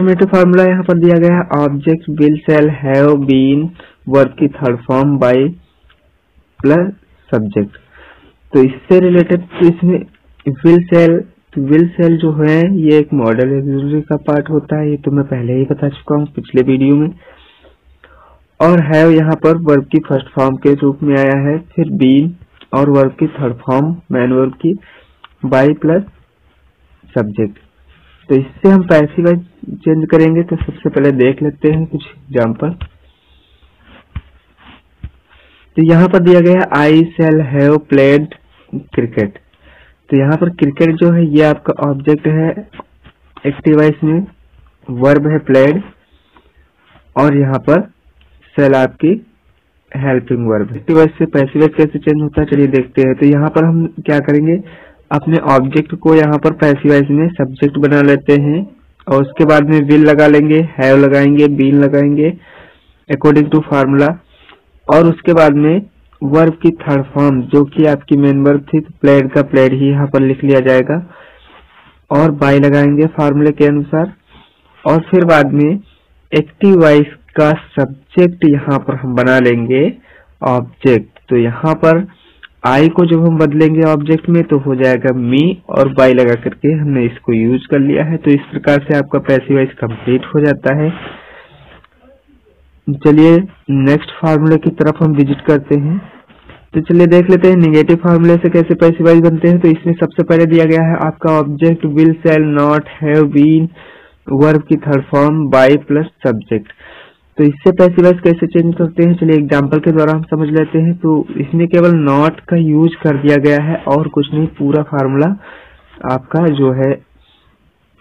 Affirmative formula यहाँ पर दिया गया है, object will shall have been verb की third form by plus subject. तो इससे रिलेटेड इसमें विल शैल जो है ये एक मॉडल ऑक्सिलरी का पार्ट होता है, ये तो मैं पहले ही बता चुका हूँ पिछले वीडियो में। और हैव यहाँ पर वर्ब की फर्स्ट फॉर्म के रूप में आया है, फिर बीन और वर्ब की थर्ड फॉर्म मैन वर्ब की बाय प्लस सब्जेक्ट। तो इससे हम पैसिव चेंज करेंगे। तो सबसे पहले देख लेते हैं कुछ एग्जांपल। तो यहाँ पर दिया गया है I shall have played cricket. तो यहाँ पर क्रिकेट जो है ये आपका ऑब्जेक्ट है, एक्टिव वॉइस में वर्ब है प्लेड, और यहाँ पर शैल आपकी हेल्पिंग वर्ब है। एक्टिव वॉइस से पैसिव वॉइस कैसे चेंज होता है चलिए देखते हैं। तो यहाँ पर हम क्या करेंगे, अपने ऑब्जेक्ट को यहाँ पर पैसिव वॉइस में सब्जेक्ट बना लेते हैं और उसके बाद में विल लगा लेंगे, हैव लगाएंगे, बीन लगाएंगे अकॉर्डिंग टू फार्मूला, और उसके बाद में वर्ब की थर्ड फॉर्म जो कि आपकी मेन वर्ब थी, तो प्लेड का प्लेड ही यहाँ पर लिख लिया जाएगा, और बाय लगाएंगे फार्मूले के अनुसार, और फिर बाद में एक्टिव वॉइस का सब्जेक्ट यहाँ पर हम बना लेंगे ऑब्जेक्ट। तो यहाँ पर आई को जब हम बदलेंगे ऑब्जेक्ट में तो हो जाएगा मी, और बाय लगा करके हमने इसको यूज कर लिया है। तो इस प्रकार से आपका पैसिव वॉइस कंप्लीट हो जाता है। चलिए नेक्स्ट फार्मूले की तरफ हम विजिट करते हैं। तो चलिए देख लेते हैं नेगेटिव फार्मूले से कैसे पैसिव वॉइस बनते हैं। तो इसमें सबसे पहले दिया गया है आपका object will shall not have been verb की third form by plus subject. तो इससे पैसिव वॉइस कैसे चेंज करते हैं चलिए एग्जांपल के द्वारा हम समझ लेते हैं। तो इसमें केवल नॉट का यूज कर दिया गया है और कुछ नहीं, पूरा फार्मूला आपका जो है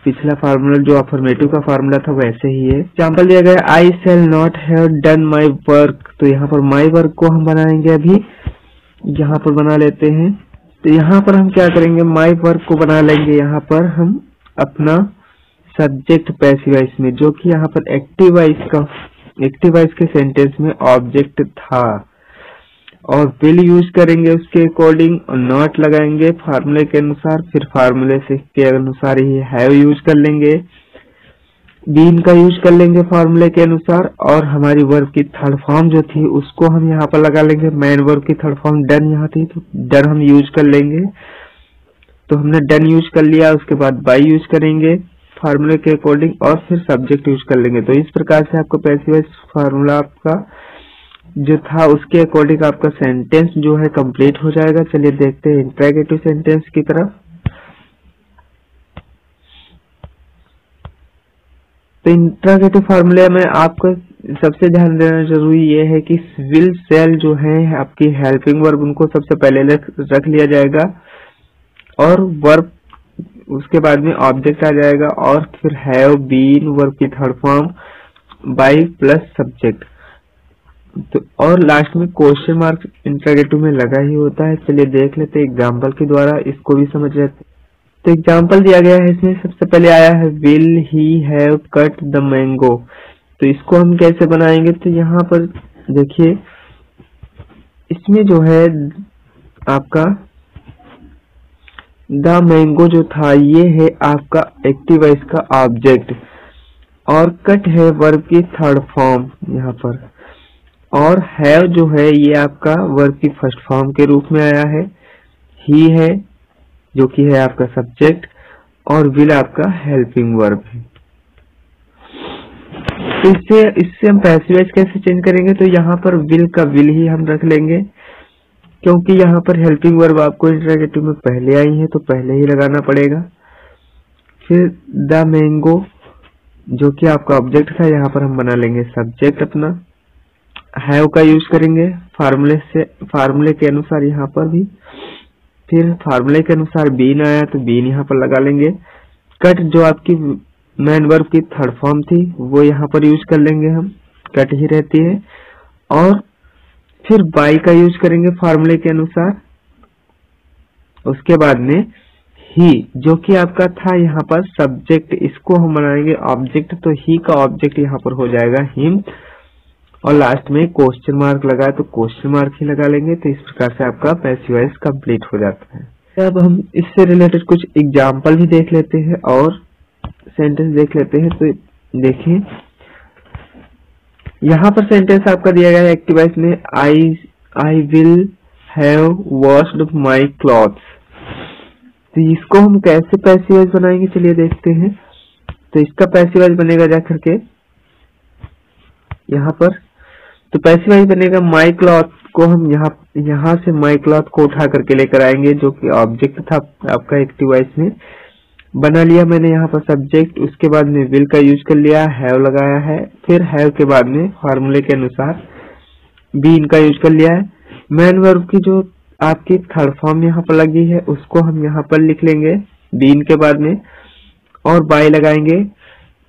पिछला फार्मूला जो अफर्मेटिव का फार्मूला था वैसे ही है। एग्जांपल दिया गया है I shall not have done my work. तो यहाँ पर माई वर्क को हम बनाएंगे, अभी यहाँ पर बना लेते हैं। तो यहाँ पर हम क्या करेंगे, माई वर्क को बना लेंगे यहाँ पर हम अपना सब्जेक्ट पैसिव वॉइस में, जो कि यहाँ पर एक्टिव वॉइस के सेंटेंस में ऑब्जेक्ट था, और विल यूज करेंगे उसके अकॉर्डिंग, और नॉट लगाएंगे फार्मूले के अनुसार, फिर फार्मूले से के अनुसार ही हैव यूज कर लेंगे, बीन का यूज कर लेंगे फार्मूले के अनुसार, और हमारी वर्ब की थर्ड फॉर्म जो थी उसको हम यहाँ पर लगा लेंगे। मैन वर्ब की थर्ड फॉर्म डन यहाँ थी तो डन हम यूज कर लेंगे। तो हमने डन यूज कर लिया, उसके बाद बाय यूज करेंगे फार्मूले के अकॉर्डिंग, और फिर सब्जेक्ट यूज कर लेंगे। तो इस प्रकार से आपको पैसिव वॉइस फार्मूला आपका जो था उसके अकॉर्डिंग आपका सेंटेंस जो है कंप्लीट हो जाएगा। चलिए देखते हैं इंट्रोगेटिव सेंटेंस की तरफ। तो इंट्रोगेटिव फार्मूले में आपको सबसे ध्यान देना जरूरी ये है कि विल शैल जो है आपकी हेल्पिंग वर्ब उनको सबसे पहले रख लिया जाएगा, और वर्ब उसके बाद में ऑब्जेक्ट आ जाएगा, और फिर हैव बीन वर्ब की third form by plus subject. तो और लास्ट में क्वेश्चन मार्क इंट्रोगेटिव में लगा ही होता है। चलिए देख लेते हैं एग्जांपल के द्वारा, इसको भी समझ लेते हैं। तो एग्जांपल दिया गया है, इसमें सबसे पहले आया है will he have cut the mango. तो इसको हम कैसे बनाएंगे, तो यहाँ पर देखिए इसमें जो है आपका द मैंगो जो था ये है आपका एक्टिव वॉइस का ऑब्जेक्ट, और कट है वर्ब की थर्ड फॉर्म यहाँ पर, और हैव जो है ये आपका वर्ब की फर्स्ट फॉर्म के रूप में आया है, ही है जो कि है आपका सब्जेक्ट, और विल आपका हेल्पिंग वर्ब है। तो इससे हम पैसिव वॉइस कैसे चेंज करेंगे, तो यहाँ पर विल का विल ही हम रख लेंगे, क्योंकि यहाँ पर हेल्पिंग वर्ब आपको इंट्रोगेटिव में पहले आई है तो पहले ही लगाना पड़ेगा। फिर द मैंगो जो कि आपका ऑब्जेक्ट था यहाँ पर हम बना लेंगे सब्जेक्ट अपना, हैव का यूज करेंगे फार्मूले के अनुसार यहाँ पर भी, फिर फार्मूले के अनुसार बीन आया तो बीन यहाँ पर लगा लेंगे। कट जो आपकी मैन वर्ब की थर्ड फॉर्म थी वो यहाँ पर यूज कर लेंगे हम, कट ही रहती है, और फिर बाय का यूज करेंगे फार्मूले के अनुसार। उसके बाद में ही जो कि आपका था यहाँ पर सब्जेक्ट, इसको हम बनाएंगे ऑब्जेक्ट, तो ही का ऑब्जेक्ट यहाँ पर हो जाएगा हिम, और लास्ट में क्वेश्चन मार्क लगा तो क्वेश्चन मार्क ही लगा लेंगे। तो इस प्रकार से आपका पैसिव वॉइस कंप्लीट हो जाता है। अब हम इससे रिलेटेड कुछ एग्जाम्पल भी देख लेते हैं और सेंटेंस देख लेते हैं। तो देखिए यहाँ पर सेंटेंस आपका दिया गया है एक्टिव वॉइस में, I will have washed my clothes. तो इसको हम कैसे पैसिव वॉइस बनाएंगे चलिए देखते हैं। तो इसका पैसिव वॉइस बनेगा जाकर के यहाँ पर, तो पैसिव वॉइस बनेगा माई क्लॉथ को हम यहाँ से माई क्लॉथ को उठा करके लेकर आएंगे, जो कि ऑब्जेक्ट था आपका एक्टिव वॉइस में। बना लिया मैंने यहाँ पर सब्जेक्ट, उसके बाद में विल का यूज कर लिया, हैव लगाया है, फिर हैव के बाद में फॉर्मूले के अनुसार बीन का यूज कर लिया है। मैन वर्ब की जो आपकी थर्ड फॉर्म यहाँ पर लगी है उसको हम यहाँ पर लिख लेंगे बीन के बाद में, और बाय लगाएंगे।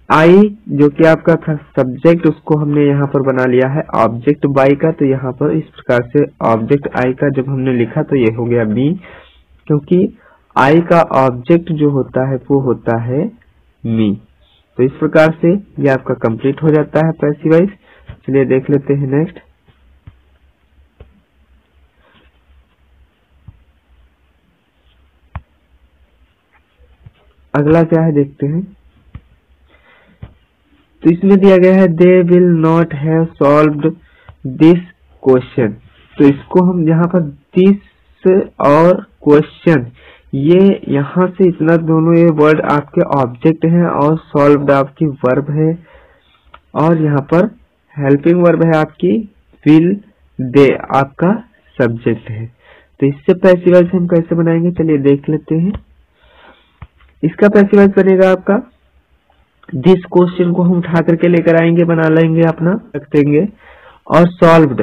आई जो कि आपका था सब्जेक्ट, उसको हमने यहाँ पर बना लिया है ऑब्जेक्ट बाय का। तो यहाँ पर इस प्रकार से ऑब्जेक्ट आई का जब हमने लिखा तो ये हो गया बी, क्योंकि आई का ऑब्जेक्ट जो होता है वो होता है मी। तो इस प्रकार से ये आपका कंप्लीट हो जाता है पैसिव वॉइस। चलिए देख लेते हैं नेक्स्ट। अगला क्या है देखते हैं। तो इसमें दिया गया है they will not have solved this question. तो इसको हम यहाँ पर दिस और क्वेश्चन, ये यहाँ से इतना दोनों ये वर्ड आपके ऑब्जेक्ट हैं और सॉल्व्ड आपकी वर्ब है, और यहाँ पर हेल्पिंग वर्ब है आपकी विल, दे आपका सब्जेक्ट है। तो इससे पैसिव वॉइस हम कैसे बनाएंगे चलिए देख लेते हैं। इसका पैसिव वॉइस बनेगा आपका दिस क्वेश्चन को हम उठा करके लेकर आएंगे, बना लेंगे अपना, रख देंगे, और सॉल्व्ड,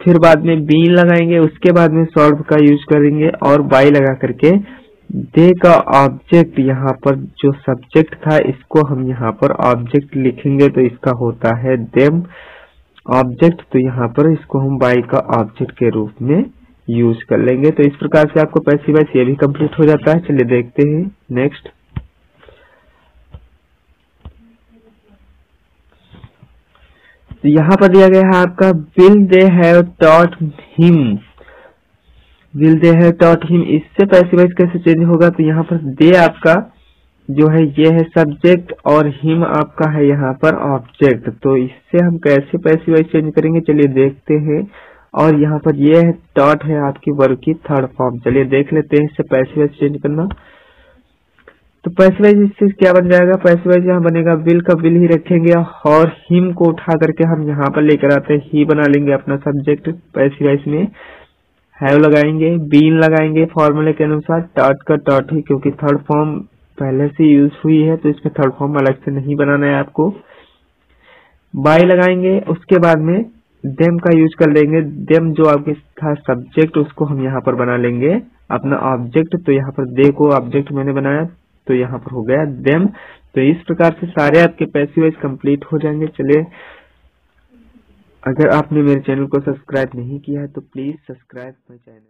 फिर बाद में बीन लगाएंगे, उसके बाद में सॉल्व का यूज करेंगे और बाय लगा करके दे का ऑब्जेक्ट यहाँ पर जो सब्जेक्ट था इसको हम यहाँ पर ऑब्जेक्ट लिखेंगे, तो इसका होता है देम ऑब्जेक्ट। तो यहाँ पर इसको हम बाय का ऑब्जेक्ट के रूप में यूज कर लेंगे। तो इस प्रकार से आपको पैसिव वॉइस ये भी कंप्लीट हो जाता है। चलिए देखते हैं नेक्स्ट। तो यहाँ पर दिया गया है आपका will they have taught him, will they have taught him. इससे पैसिव वॉइस कैसे चेंज होगा, तो यहाँ पर दे आपका जो है ये है सब्जेक्ट और हिम आपका है यहाँ पर ऑब्जेक्ट। तो इससे हम कैसे पैसिव वॉइस चेंज करेंगे चलिए देखते हैं। और यहाँ पर ये है टॉट है आपकी वर्ब की थर्ड फॉर्म। चलिए देख लेते हैं इससे पैसिव वॉइस चेंज करना। तो पैसिव वॉइस इससे क्या बन जाएगा, पैसिव वॉइस यहाँ बनेगा विल का विल ही रखेंगे और हिम को उठा करके हम यहाँ पर लेकर आते हैं, ही बना लेंगे अपना सब्जेक्ट पैसिव वॉइस में, हैव लगाएंगे, बीन लगाएंगे फॉर्मूले के अनुसार, टॉट का टॉट ही क्योंकि थर्ड फॉर्म पहले से यूज हुई है तो इसमें थर्ड फॉर्म अलग से नहीं बनाना है आपको। बाय लगाएंगे, उसके बाद में देम का यूज कर लेंगे, देम जो आपके था सब्जेक्ट उसको हम यहाँ पर बना लेंगे अपना ऑब्जेक्ट। तो यहाँ पर दे को ऑब्जेक्ट मैंने बनाया तो यहाँ पर हो गया देम। तो इस प्रकार से सारे आपके पैसिव वॉइस कंप्लीट हो जाएंगे। चलिए अगर आपने मेरे चैनल को सब्सक्राइब नहीं किया है तो प्लीज सब्सक्राइब माय चैनल।